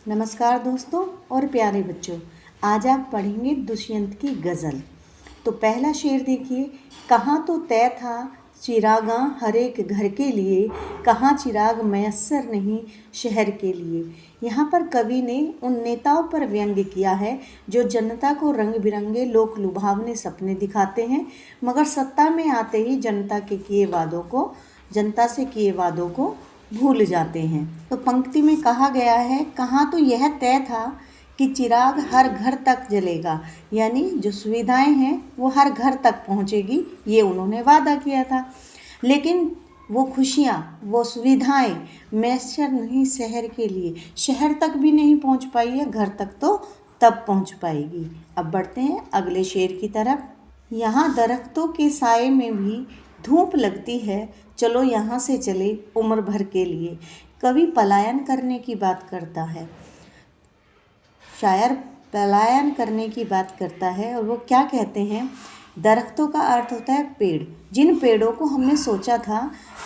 नमस्कार दोस्तों और प्यारे बच्चों। आज आप पढ़ेंगे दुष्यंत की गज़ल। तो पहला शेर देखिए। कहाँ तो तय था चिरागां हर एक घर के लिए, कहाँ चिराग मयस्सर नहीं शहर के लिए। यहाँ पर कवि ने उन नेताओं पर व्यंग्य किया है जो जनता को रंग बिरंगे लोक लुभावने सपने दिखाते हैं, मगर सत्ता में आते ही जनता से किए वादों को भूल जाते हैं। तो पंक्ति में कहा गया है, कहाँ तो यह तय था कि चिराग हर घर तक जलेगा, यानी जो सुविधाएं हैं वो हर घर तक पहुंचेगी, ये उन्होंने वादा किया था। लेकिन वो खुशियाँ, वो सुविधाएं मैसर नहीं शहर के लिए, शहर तक भी नहीं पहुंच पाई है, घर तक तो तब पहुंच पाएगी। अब बढ़ते हैं अगले शेर की तरफ। यहाँ दरख्तों के साए में भी धूप लगती है, चलो यहाँ से चले उम्र भर के लिए। कवि पलायन करने की बात करता है, शायर पलायन करने की बात करता है और वो क्या कहते हैं। दरख्तों का अर्थ होता है पेड़। जिन पेड़ों को हमने सोचा था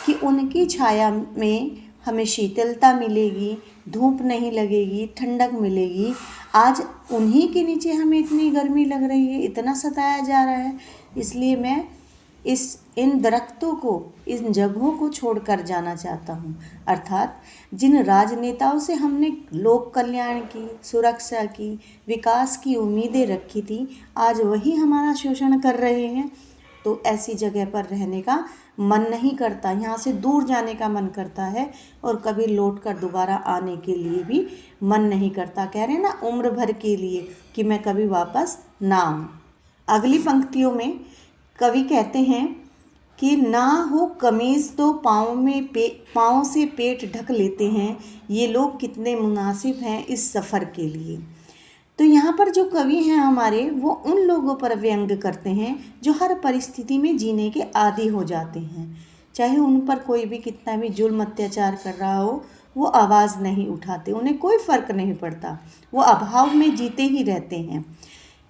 कि उनकी छाया में हमें शीतलता मिलेगी, धूप नहीं लगेगी, ठंडक मिलेगी, आज उन्हीं के नीचे हमें इतनी गर्मी लग रही है, इतना सताया जा रहा है। इसलिए मैं इन दरख्तों को, इन जगहों को छोड़कर जाना चाहता हूँ। अर्थात जिन राजनेताओं से हमने लोक कल्याण की, सुरक्षा की, विकास की उम्मीदें रखी थी, आज वही हमारा शोषण कर रहे हैं। तो ऐसी जगह पर रहने का मन नहीं करता, यहाँ से दूर जाने का मन करता है और कभी लौट कर दोबारा आने के लिए भी मन नहीं करता। कह रहे हैं ना, उम्र भर के लिए, कि मैं कभी वापस ना आऊँ। अगली पंक्तियों में कवि कहते हैं कि ना हो कमीज़ तो पाँव से पेट ढक लेते हैं, ये लोग कितने मुनासिब हैं इस सफ़र के लिए। तो यहाँ पर जो कवि हैं हमारे, वो उन लोगों पर व्यंग्य करते हैं जो हर परिस्थिति में जीने के आदी हो जाते हैं। चाहे उन पर कोई भी कितना भी जुल्म अत्याचार कर रहा हो, वो आवाज़ नहीं उठाते, उन्हें कोई फ़र्क नहीं पड़ता, वो अभाव में जीते ही रहते हैं।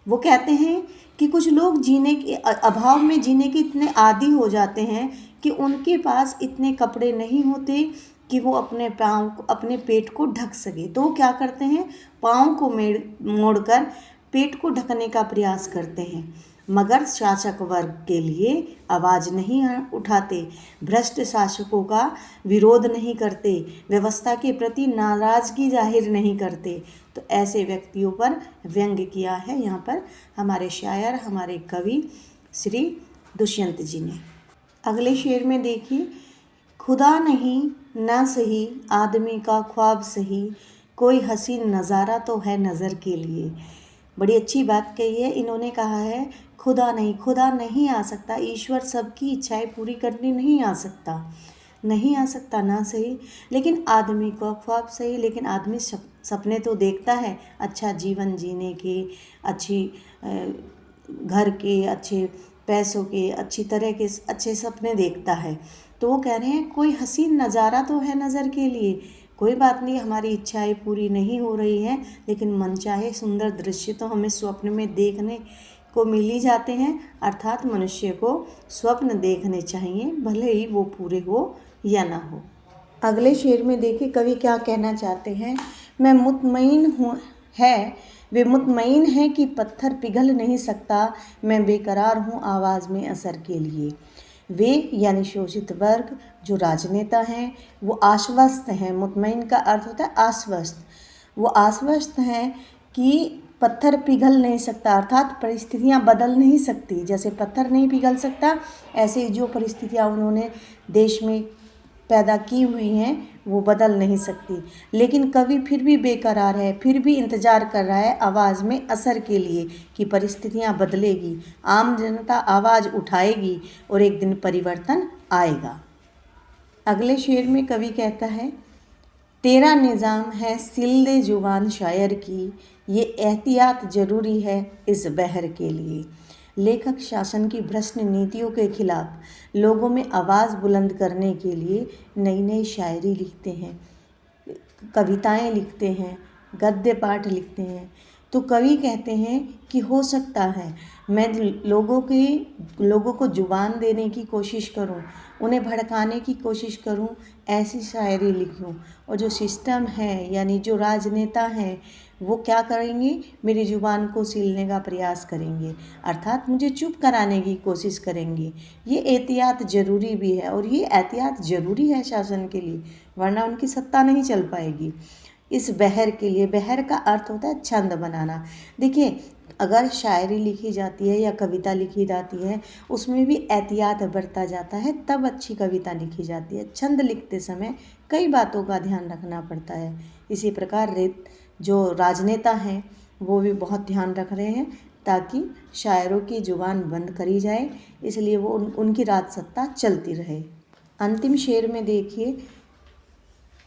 वो कहते हैं कि कुछ लोग अभाव में जीने के इतने आदी हो जाते हैं कि उनके पास इतने कपड़े नहीं होते कि वो अपने पेट को ढक सके। तो वो क्या करते हैं, पाँव को मोड़कर पेट को ढकने का प्रयास करते हैं, मगर शासक वर्ग के लिए आवाज़ नहीं उठाते, भ्रष्ट शासकों का विरोध नहीं करते, व्यवस्था के प्रति नाराज़गी जाहिर नहीं करते। तो ऐसे व्यक्तियों पर व्यंग्य किया है यहाँ पर हमारे शायर, हमारे कवि श्री दुष्यंत जी ने। अगले शेर में देखिए। खुदा नहीं ना सही आदमी का ख्वाब सही, कोई हसीन नज़ारा तो है नज़र के लिए। बड़ी अच्छी बात कही है इन्होंने। कहा है खुदा नहीं आ सकता, ईश्वर सबकी इच्छाएं पूरी करने नहीं आ सकता ना सही, लेकिन आदमी का ख्वाब सही। लेकिन आदमी सपने तो देखता है, अच्छा जीवन जीने के, अच्छी घर के, अच्छे पैसों के, अच्छी तरह के अच्छे सपने देखता है। तो वो कह रहे हैं कोई हसीन नज़ारा तो है नज़र के लिए। कोई बात नहीं, हमारी इच्छाएं पूरी नहीं हो रही हैं, लेकिन मनचाहे सुंदर दृश्य तो हमें स्वप्न में देखने को मिल ही जाते हैं। अर्थात मनुष्य को स्वप्न देखने चाहिए, भले ही वो पूरे हो या ना हो। अगले शेर में देखिए कवि क्या कहना चाहते हैं। वे मुतमईन है कि पत्थर पिघल नहीं सकता, मैं बेकरार हूँ आवाज़ में असर के लिए। वे यानी शोषित वर्ग, जो राजनेता हैं, वो आश्वस्त हैं। मुतमईन का अर्थ होता है आश्वस्त। वो आश्वस्त हैं कि पत्थर पिघल नहीं सकता, अर्थात परिस्थितियाँ बदल नहीं सकती। जैसे पत्थर नहीं पिघल सकता, ऐसे जो परिस्थितियाँ उन्होंने देश में पैदा की हुई हैं वो बदल नहीं सकती। लेकिन कवि फिर भी बेकरार है, फिर भी इंतज़ार कर रहा है आवाज़ में असर के लिए कि परिस्थितियाँ बदलेगी, आम जनता आवाज़ उठाएगी और एक दिन परिवर्तन आएगा। अगले शेर में कवि कहता है, तेरा निज़ाम है सिल्दे जुबान शायर की, ये एहतियात ज़रूरी है इस बहर के लिए। लेखक शासन की भ्रष्ट नीतियों के खिलाफ लोगों में आवाज़ बुलंद करने के लिए नई नई शायरी लिखते हैं, कविताएं लिखते हैं, गद्य पाठ लिखते हैं। तो कवि कहते हैं कि हो सकता है मैं लोगों को जुबान देने की कोशिश करूं, उन्हें भड़काने की कोशिश करूं, ऐसी शायरी लिखूं, और जो सिस्टम है यानी जो राजनेता हैं वो क्या करेंगे, मेरी ज़ुबान को सीलने का प्रयास करेंगे, अर्थात मुझे चुप कराने की कोशिश करेंगे। ये एहतियात ज़रूरी भी है, और ये एहतियात ज़रूरी है शासन के लिए, वरना उनकी सत्ता नहीं चल पाएगी। इस बहर के लिए, बहर का अर्थ होता है छंद बनाना। देखिए, अगर शायरी लिखी जाती है या कविता लिखी जाती है, उसमें भी एहतियात बरता जाता है, तब अच्छी कविता लिखी जाती है। छंद लिखते समय कई बातों का ध्यान रखना पड़ता है। इसी प्रकार जो राजनेता हैं वो भी बहुत ध्यान रख रहे हैं ताकि शायरों की जुबान बंद करी जाए, इसलिए वो उनकी राज सत्ता चलती रहे। अंतिम शेर में देखिए,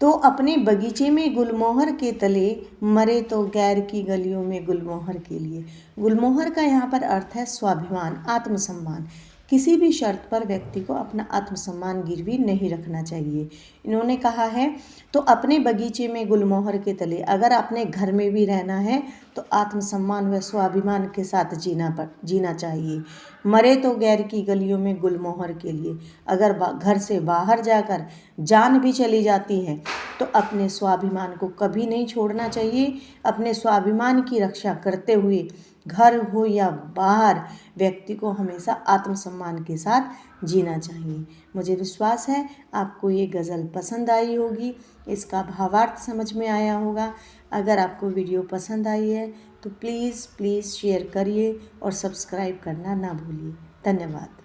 तो अपने बगीचे में गुलमोहर के तले, मरे तो गैर की गलियों में गुलमोहर के लिए। गुलमोहर का यहाँ पर अर्थ है स्वाभिमान, आत्मसम्मान। किसी भी शर्त पर व्यक्ति को अपना आत्मसम्मान गिरवी नहीं रखना चाहिए। इन्होंने कहा है तो अपने बगीचे में गुलमोहर के तले, अगर अपने घर में भी रहना है तो आत्मसम्मान व स्वाभिमान के साथ जीना चाहिए। मरे तो गैर की गलियों में गुलमोहर के लिए, अगर घर से बाहर जाकर जान भी चली जाती है तो अपने स्वाभिमान को कभी नहीं छोड़ना चाहिए। अपने स्वाभिमान की रक्षा करते हुए घर हो या बाहर व्यक्ति को हमेशा आत्मसम्मान के साथ जीना चाहिए। मुझे विश्वास है आपको ये गज़ल पसंद आई होगी, इसका भावार्थ समझ में आया होगा। अगर आपको वीडियो पसंद आई है तो प्लीज़ शेयर करिए और सब्सक्राइब करना ना भूलिए। धन्यवाद।